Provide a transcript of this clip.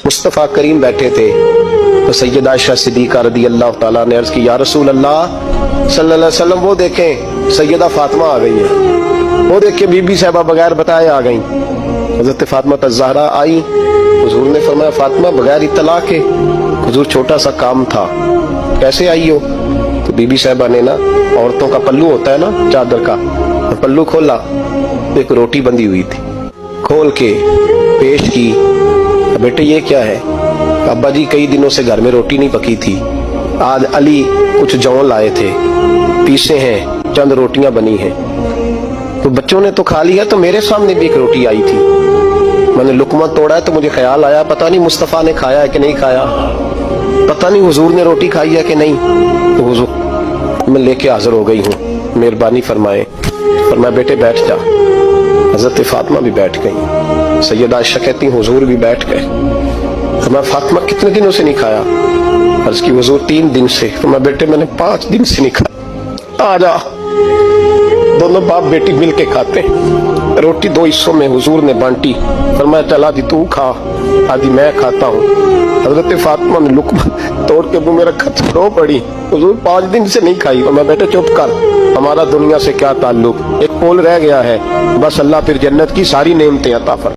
मुस्तफ़ा करीम बैठे थे तो सैयदा आयशा सिद्दीक़ा रज़ी अल्लाह ताला ने अर्ज़ की, या रसूल अल्लाह सल्लल्लाहु अलैहि वसल्लम, वो देखें सैयदा फातिमा आ गई है, वो देखें बीबी साहबा बगैर बताए आ गई। हज़रत फातिमा ज़हरा आई, हुज़ूर ने फरमाया फातिमा बगैर इत्तला के? हुज़ूर छोटा सा काम था, कैसे आई हो? तो बीबी साहबा ने ना, औरतों का पल्लू होता है ना चादर का, और पल्लू खोला तो एक रोटी बंधी हुई थी, खोल के पेश की। बेटे ये क्या है? अब्बा जी कई दिनों से घर में रोटी नहीं पकी थी, आज अली कुछ जौ लाए थे, पीसे हैं, चंद रोटियां बनी हैं, तो बच्चों ने तो खा लिया, तो मेरे सामने भी एक रोटी आई थी, मैंने लुकमा तोड़ा है तो मुझे ख्याल आया पता नहीं मुस्तफ़ा ने खाया है कि नहीं खाया, पता नहीं हुजूर ने रोटी खाई है कि नहीं, तो हुजूर मैं लेके हाजिर हो गई हूँ, मेहरबानी फरमाए। फरमाया बेटे बैठ जा। हजरत फातिमा भी बैठ गई। सैयदा आयशा कहती हुजूर भी बैठ गए। फरमाया फातिमा कितने दिनों से नहीं खाया? अर्ज़ की हुजूर 3 दिन से। फरमाया बेटे मैंने 5 दिन से नहीं खाया, आ जा। दोनों बाप बेटी मिल के खाते। रोटी 2 हिस्सों में हुजूर ने बांटी। फरमाया चल आदि तू खा, आदि मैं खाता हूँ। हजरत फातिमा ने लुकमा तोड़ के मुंह में रखा, रो पड़ी, हुजूर 5 दिन से नहीं खाई। और मैं बेटे चुप कर, हमारा दुनिया से क्या ताल्लुक, एक पोल रह गया है, बस अल्लाह फिर जन्नत की सारी नेमतें अता फरमाए।